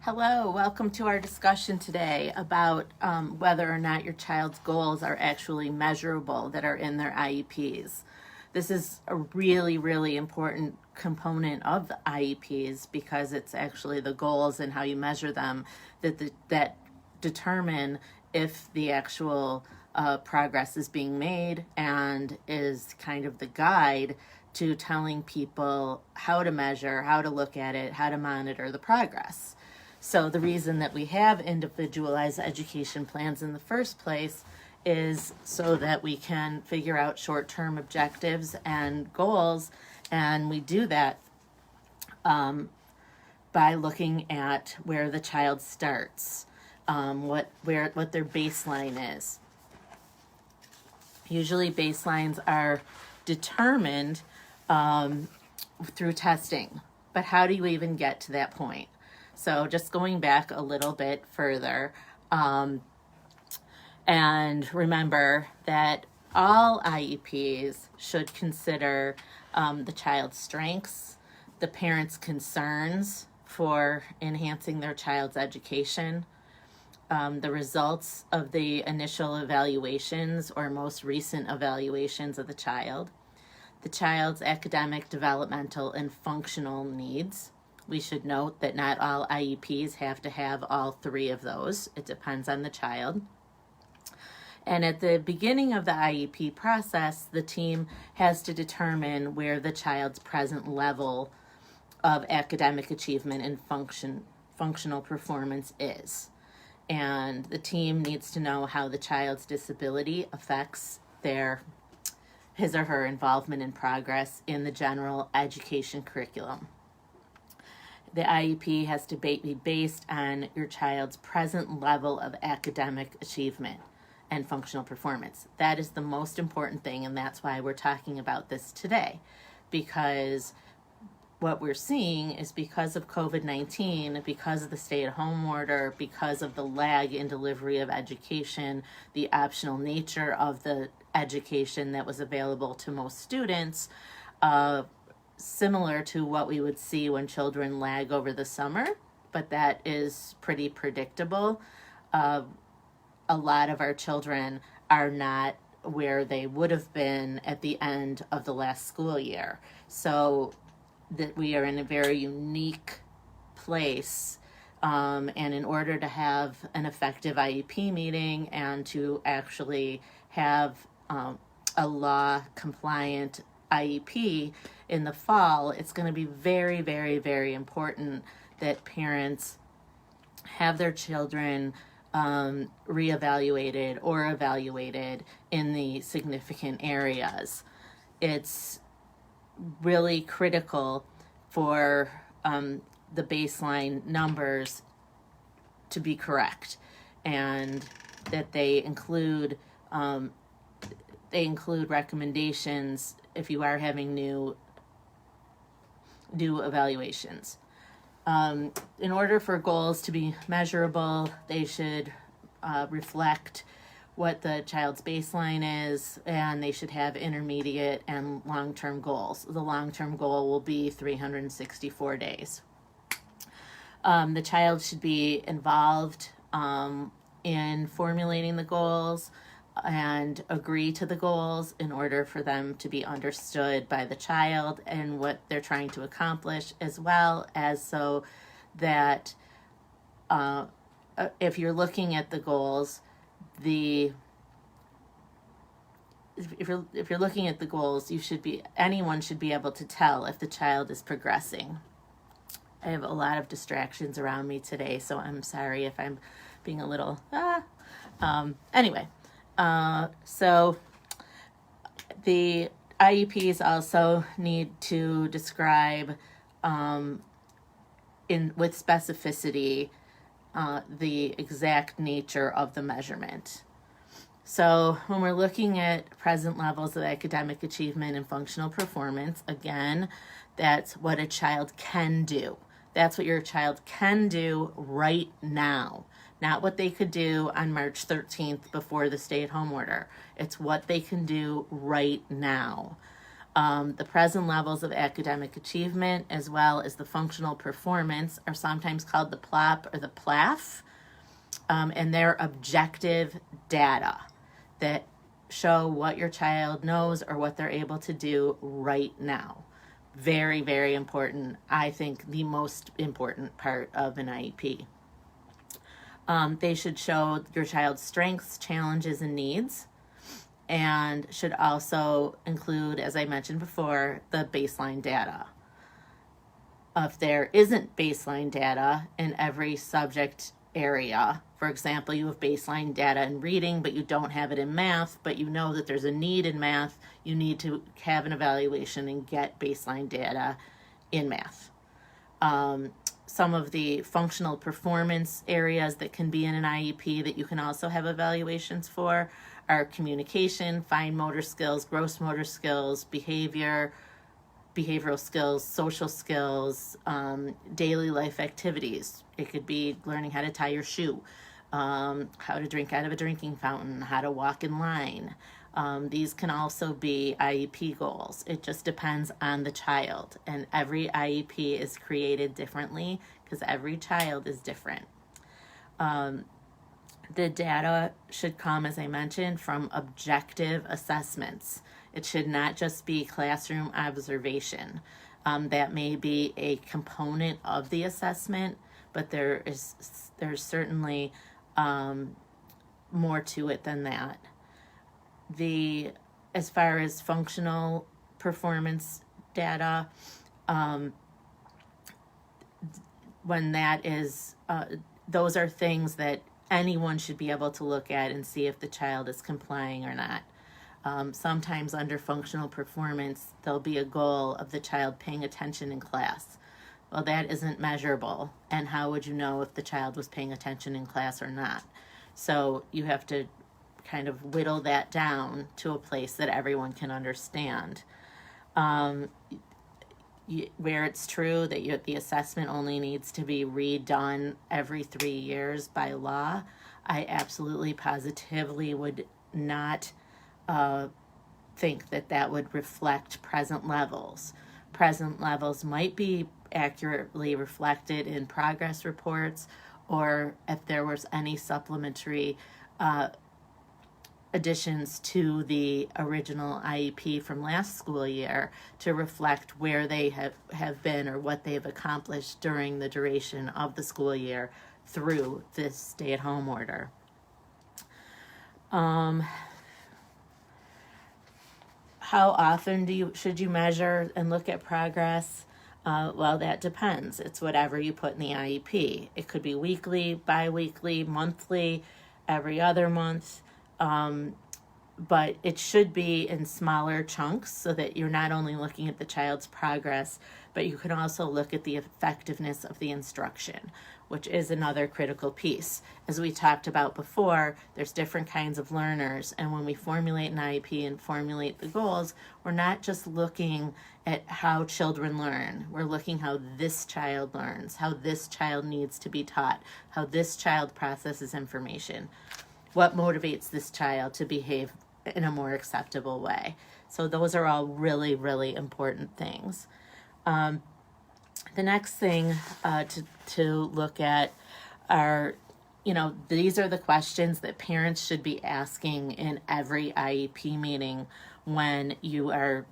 Hello, welcome to our discussion today about whether or not your child's goals are actually measurable that are in their IEPs. This is a really, really important component of the IEPs because it's actually the goals and how you measure them that determine if the actual progress is being made and is kind of the guide to telling people how to measure, how to look at it, how to monitor the progress. So the reason that we have individualized education plans in the first place is so that we can figure out short-term objectives and goals, and we do that by looking at where the child starts, what their baseline is. Usually baselines are determined through testing, but how do you even get to that point? So just going back a little bit further, and remember that all IEPs should consider the child's strengths, the parents' concerns for enhancing their child's education, the results of the initial evaluations or most recent evaluations of the child's academic, developmental, and functional needs. We should note that not all IEPs have to have all three of those. It depends on the child. And at the beginning of the IEP process, the team has to determine where the child's present level of academic achievement and functional performance is. And the team needs to know how the child's disability affects his or her involvement in progress in the general education curriculum. The IEP has to be based on your child's present level of academic achievement and functional performance. That is the most important thing, and that's why we're talking about this today, because what we're seeing is because of COVID-19, because of the stay-at-home order, because of the lag in delivery of education, the optional nature of the education that was available to most students, similar to what we would see when children lag over the summer, but that is pretty predictable. A lot of our children are not where they would have been at the end of the last school year. So that we are in a very unique place, and in order to have an effective IEP meeting and to actually have a law-compliant IEP in the fall, it's going to be very, very, very important that parents have their children reevaluated or evaluated in the significant areas. It's really critical for the baseline numbers to be correct, and that they include recommendations if you are having new evaluations. In order for goals to be measurable, they should reflect what the child's baseline is, and they should have intermediate and long-term goals. The long-term goal will be 364 days. The child should be involved in formulating the goals and agree to the goals in order for them to be understood by the child and what they're trying to accomplish, as well as so that if you're looking at the goals, if you're looking at the goals, anyone should be able to tell if the child is progressing. I have a lot of distractions around me today, so I'm sorry if I'm being a little anyway. So the IEPs also need to describe with specificity the exact nature of the measurement. So when we're looking at present levels of academic achievement and functional performance, again, that's what a child can do. That's what your child can do right now. Not what they could do on March 13th before the stay-at-home order. It's what they can do right now. The present levels of academic achievement, as well as the functional performance, are sometimes called the PLOP or the PLAF, and they're objective data that show what your child knows or what they're able to do right now. Very, very important. I think the most important part of an IEP. They should show your child's strengths, challenges, and needs, and should also include, as I mentioned before, the baseline data. If there isn't baseline data in every subject area, for example, you have baseline data in reading, but you don't have it in math, but you know that there's a need in math, you need to have an evaluation and get baseline data in math. Some of the functional performance areas that can be in an IEP that you can also have evaluations for are communication, fine motor skills, gross motor skills, behavioral skills, social skills, daily life activities. It could be learning how to tie your shoe, how to drink out of a drinking fountain, how to walk in line. These can also be IEP goals. It just depends on the child, and every IEP is created differently because every child is different. The data should come, as I mentioned, from objective assessments. It should not just be classroom observation. That may be a component of the assessment, but there's certainly more to it than that. As far as functional performance data, when that is, those are things that anyone should be able to look at and see if the child is complying or not. Sometimes under functional performance, there'll be a goal of the child paying attention in class. Well, that isn't measurable, and how would you know if the child was paying attention in class or not? So you have to kind of whittle that down to a place that everyone can understand. Where it's true that the assessment only needs to be redone every 3 years by law, I absolutely positively would not think that would reflect present levels. Present levels might be accurately reflected in progress reports, or if there was any supplementary additions to the original IEP from last school year to reflect where they have been or what they've accomplished during the duration of the school year through this stay-at-home order. How often should you measure and look at progress? Well, that depends. It's whatever you put in the IEP. It could be weekly, bi-weekly, monthly, every other month. But it should be in smaller chunks so that you're not only looking at the child's progress, but you can also look at the effectiveness of the instruction, which is another critical piece. As we talked about before, there's different kinds of learners, and when we formulate an IEP and formulate the goals, we're not just looking at how children learn. We're looking how this child learns, how this child needs to be taught, how this child processes information. What motivates this child to behave in a more acceptable way. So those are all really, really important things. The next thing to look at are, these are the questions that parents should be asking in every IEP meeting when you are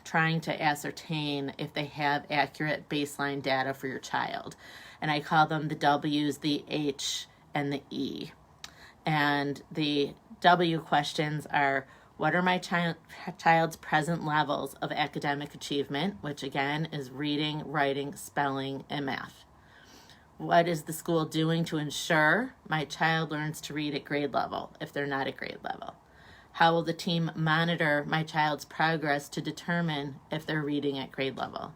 trying to ascertain if they have accurate baseline data for your child. And I call them the W's, the H, and the E. And the W questions are, what are my child's present levels of academic achievement, which again is reading, writing, spelling, and math? What is the school doing to ensure my child learns to read at grade level if they're not at grade level? How will the team monitor my child's progress to determine if they're reading at grade level?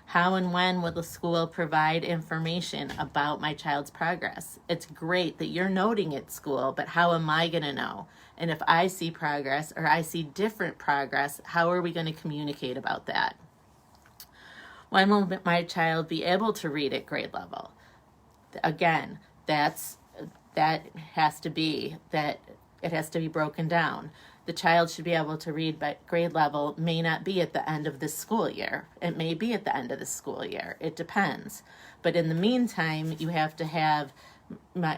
How and when will the school provide information about my child's progress? It's great that you're noting at school, but how am I going to know? And if I see progress or I see different progress, how are we going to communicate about that? When will my child be able to read at grade level? Again, it has to be broken down. the child should be able to read by grade level may not be at the end of this school year. It may be at the end of the school year. It depends. But in the meantime, you have to have,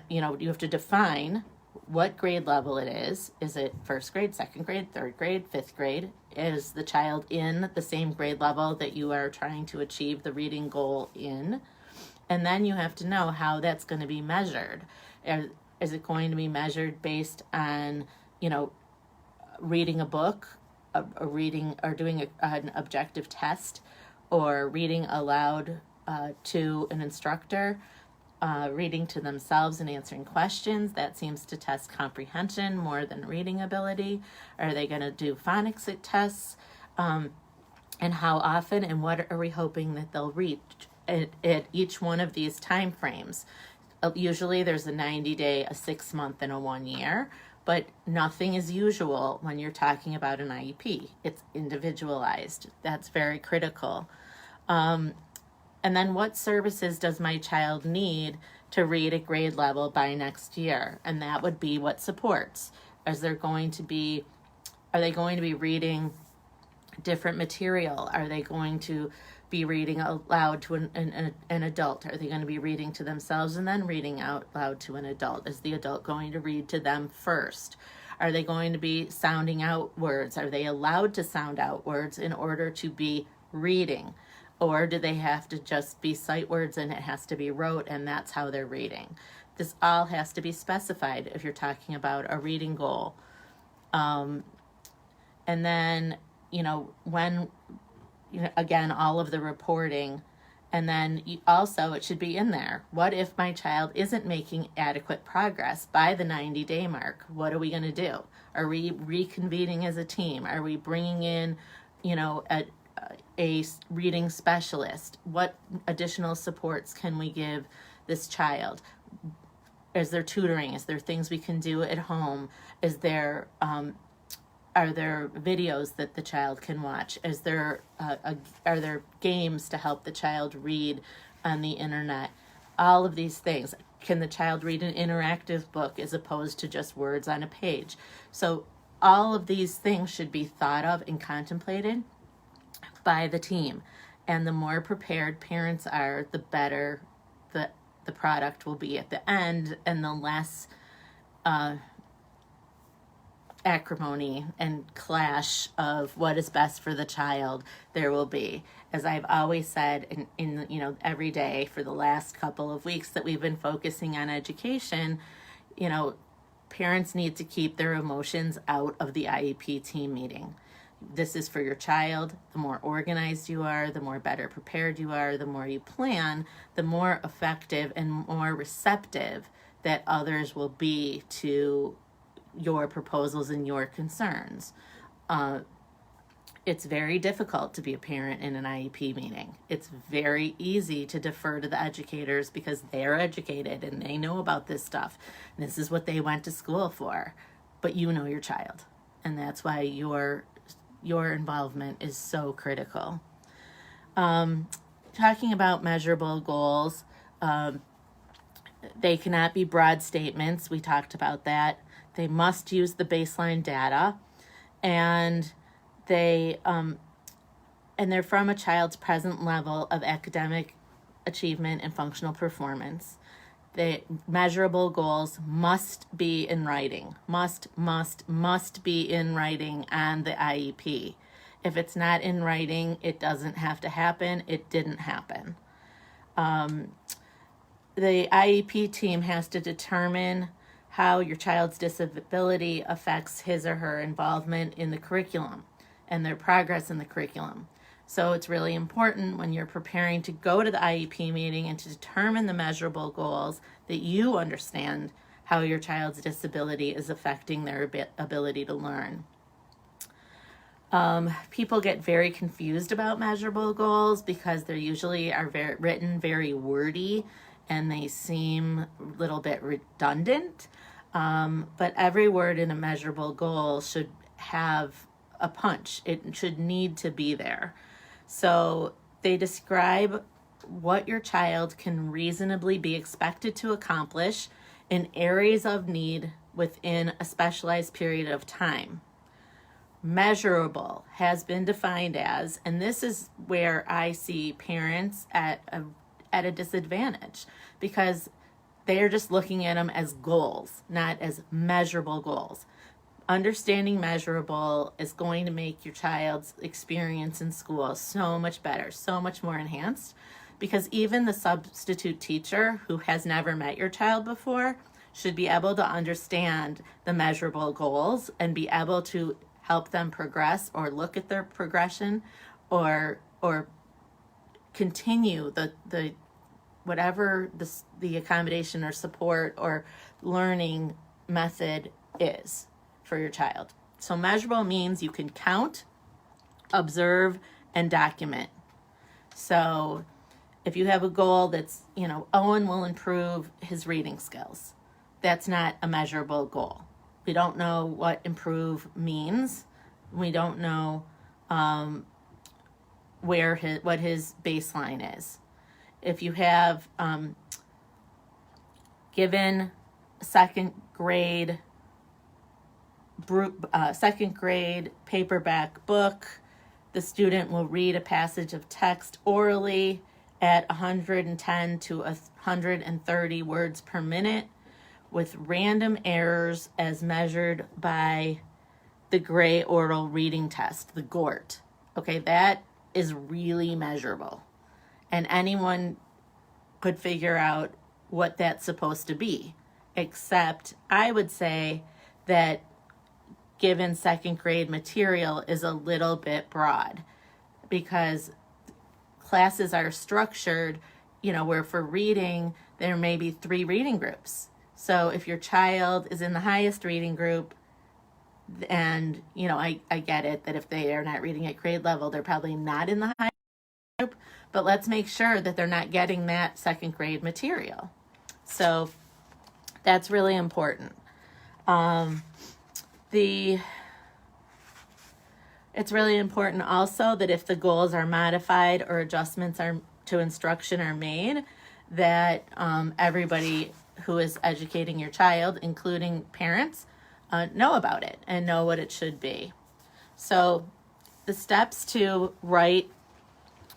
you have to define what grade level it is. Is it first grade, second grade, third grade, fifth grade? Is the child in the same grade level that you are trying to achieve the reading goal in? And then you have to know how that's going to be measured. Is it going to be measured based on, reading a book, or doing an objective test, or reading aloud to an instructor, reading to themselves and answering questions? That seems to test comprehension more than reading ability. Are they going to do phonics tests? And how often, and what are we hoping that they'll reach at each one of these time frames? Usually there's a 90-day, a 6-month, and a 1 year, but nothing is usual when you're talking about an IEP. It's individualized. That's very critical. And then what services does my child need to read at grade level by next year? And that would be what supports. Are they going to be reading different material? Are they going to be reading aloud to an adult? Are they going to be reading to themselves and then reading out loud to an adult? Is the adult going to read to them first? Are they going to be sounding out words? Are they allowed to sound out words in order to be reading? Or do they have to just be sight words and it has to be rote and that's how they're reading? This all has to be specified if you're talking about a reading goal. And then, when, again, all of the reporting. And then also it should be in there. What if my child isn't making adequate progress by the 90-day mark? What are we going to do? Are we reconvening as a team? Are we bringing in, a reading specialist? What additional supports can we give this child? Is there tutoring? Is there things we can do at home? Is there are there videos that the child can watch? Is there are there games to help the child read on the internet? All of these things. Can the child read an interactive book as opposed to just words on a page? So all of these things should be thought of and contemplated by the team. And the more prepared parents are, the better the product will be at the end, and the less acrimony and clash of what is best for the child there will be. As I've always said in every day for the last couple of weeks that we've been focusing on education, parents need to keep their emotions out of the IEP team meeting. This is for your child. The more organized you are, the more better prepared you are, the more you plan, the more effective and more receptive that others will be to your proposals and your concerns. It's very difficult to be a parent in an IEP meeting. It's very easy to defer to the educators because they're educated and they know about this stuff. This is what they went to school for. But you know your child, and that's why your involvement is so critical. Talking about measurable goals, they cannot be broad statements. We talked about that. They must use the baseline data, and they're from a child's present level of academic achievement and functional performance. The measurable goals must be in writing, must be in writing on the IEP. If it's not in writing, it doesn't have to happen. It didn't happen. The IEP team has to determine how your child's disability affects his or her involvement in the curriculum and their progress in the curriculum. So it's really important when you're preparing to go to the IEP meeting and to determine the measurable goals that you understand how your child's disability is affecting their ability to learn. People get very confused about measurable goals because they usually are written very wordy and they seem a little bit redundant. But every word in a measurable goal should have a punch. It should need to be there. So they describe what your child can reasonably be expected to accomplish in areas of need within a specialized period of time. Measurable has been defined as, and this is where I see parents at a disadvantage, because they're just looking at them as goals, not as measurable goals. Understanding measurable is going to make your child's experience in school so much better, so much more enhanced, because even the substitute teacher who has never met your child before should be able to understand the measurable goals and be able to help them progress or look at their progression or continue the whatever the accommodation or support or learning method is for your child. So measurable means you can count, observe, and document. So if you have a goal that's, Owen will improve his reading skills, that's not a measurable goal. We don't know what improve means. We don't know what his baseline is. If you have given second grade paperback book, the student will read a passage of text orally at 110 to 130 words per minute, with random errors as measured by the Gray Oral Reading Test, the GORT. Okay, that is really measurable. And anyone could figure out what that's supposed to be, except I would say that given second grade material is a little bit broad, because classes are structured, where for reading, there may be 3 reading groups. So if your child is in the highest reading group, and, I get it that if they are not reading at grade level, they're probably not in the highest group, but let's make sure that they're not getting that second grade material. So that's really important. It's really important also that if the goals are modified or adjustments to instruction are made, that everybody who is educating your child, including parents, know about it and know what it should be. So the steps to write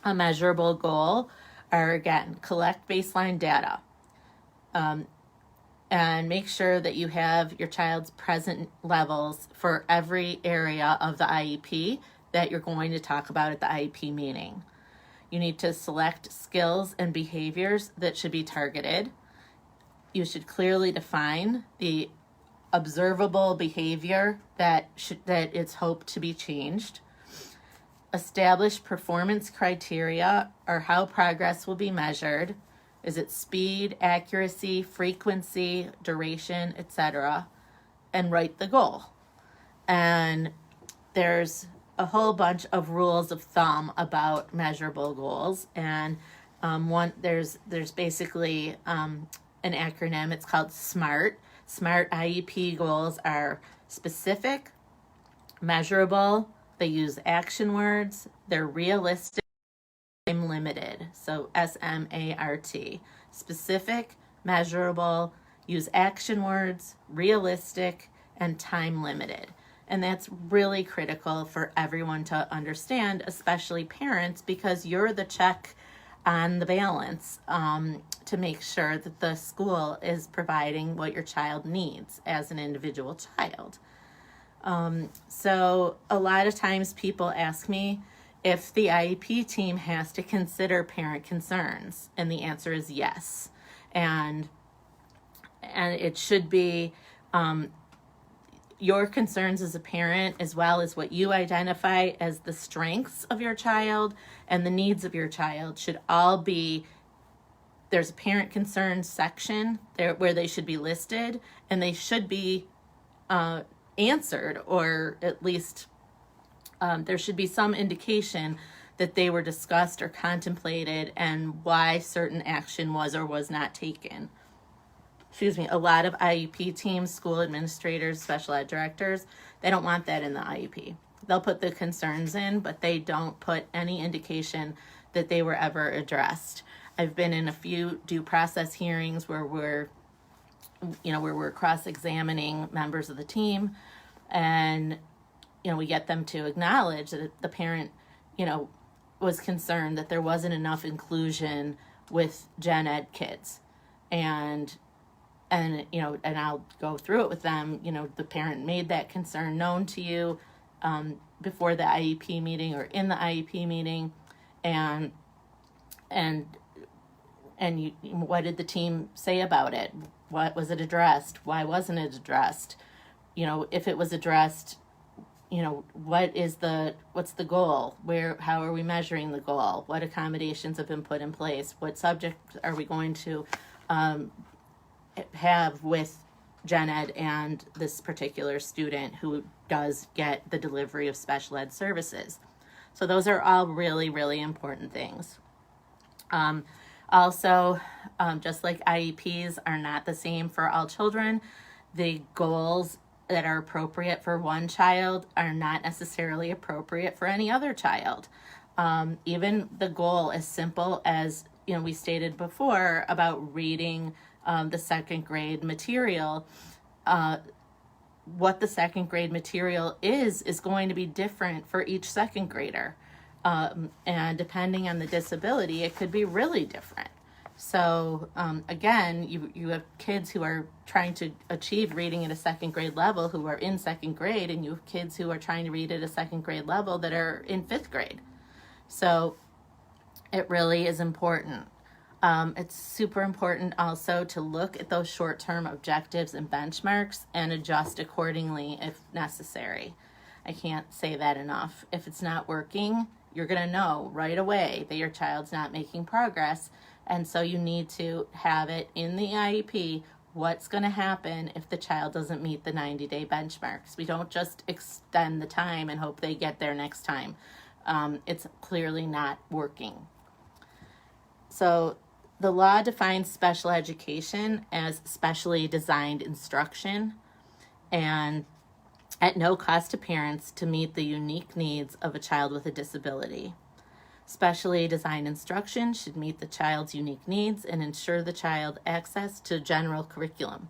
a measurable goal are, again, collect baseline data, and make sure that you have your child's present levels for every area of the IEP that you're going to talk about at the IEP meeting. You need to select skills and behaviors that should be targeted. You should clearly define the observable behavior that it's hoped to be changed. Establish performance criteria, or how progress will be measured. Is it speed, accuracy, frequency, duration, etc.? And write the goal. And there's a whole bunch of rules of thumb about measurable goals. And there's basically an acronym. It's called SMART. SMART IEP goals are specific, measurable, they use action words, they're realistic, time limited. So SMART. Specific, measurable, use action words, realistic, and time limited. And that's really critical for everyone to understand, especially parents, because you're the check on the balance to make sure that the school is providing what your child needs as an individual child. So a lot of times people ask me if the IEP team has to consider parent concerns, and the answer is yes. And it should be your concerns as a parent, as well as what you identify as the strengths of your child and the needs of your child, should all be, there's a parent concerns section there where they should be listed, and they should be answered, or at least there should be some indication that they were discussed or contemplated and why certain action was or was not taken. A lot of IEP teams, school administrators, special ed directors, they don't want that in the IEP. They'll put the concerns in, but they don't put any indication that they were ever addressed. I've been in a few due process hearings where we're cross-examining members of the team, and we get them to acknowledge that the parent, was concerned that there wasn't enough inclusion with gen ed kids. And I'll go through it with them. The parent made that concern known to you before the IEP meeting or in the IEP meeting, and what did the team say about it? What was it addressed? Why wasn't it addressed? If it was addressed, what's the goal? How are we measuring the goal? What accommodations have been put in place? What subjects are we going to have with gen ed and this particular student who does get the delivery of special ed services? So those are all really, really important things. Also, just like IEPs are not the same for all children, the goals that are appropriate for one child are not necessarily appropriate for any other child. Even the goal as simple as, we stated before about reading the second grade material, what the second grade material is going to be different for each second grader. And depending on the disability, it could be really different. So again, you have kids who are trying to achieve reading at a second grade level who are in second grade, and you have kids who are trying to read at a second grade level that are in fifth grade. So it really is important. It's super important also to look at those short-term objectives and benchmarks and adjust accordingly if necessary. I can't say that enough. If it's not working, you're going to know right away that your child's not making progress. And so you need to have it in the IEP, what's going to happen if the child doesn't meet the 90-day benchmarks. We don't just extend the time and hope they get there next time. It's clearly not working. So the law defines special education as specially designed instruction and at no cost to parents to meet the unique needs of a child with a disability. Specially designed instruction should meet the child's unique needs and ensure the child access to general curriculum.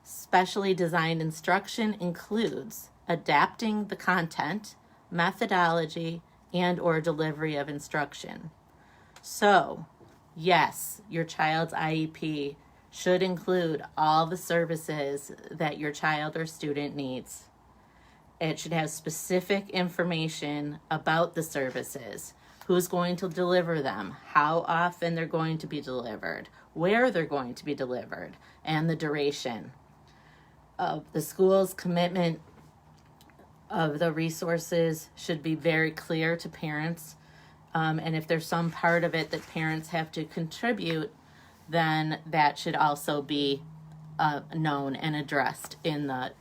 Specially designed instruction includes adapting the content, methodology, and/or delivery of instruction. So, yes, your child's IEP should include all the services that your child or student needs. It should have specific information about the services, who's going to deliver them, how often they're going to be delivered, where they're going to be delivered, and the duration. The school's commitment of the resources should be very clear to parents. And if there's some part of it that parents have to contribute, then that should also be known and addressed in the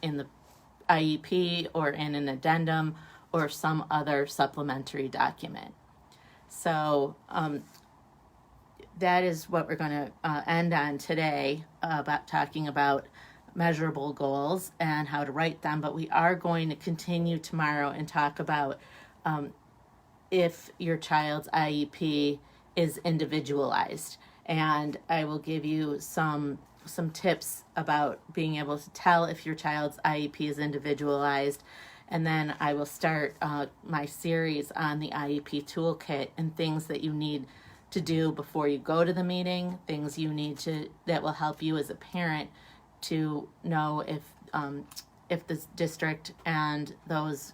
IEP or in an addendum or some other supplementary document. So that is what we're going to end on today, about talking about measurable goals and how to write them. But we are going to continue tomorrow and talk about if your child's IEP is individualized. And I will give you some tips about being able to tell if your child's IEP is individualized. And then I will start my series on the IEP toolkit and things that you need to do before you go to the meeting, things you need to that will help you as a parent to know if the district and those,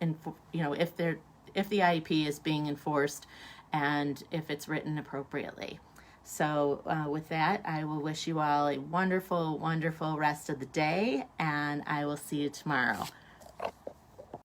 if the IEP is being enforced and if it's written appropriately. So with that, I will wish you all a wonderful, wonderful rest of the day, and I will see you tomorrow.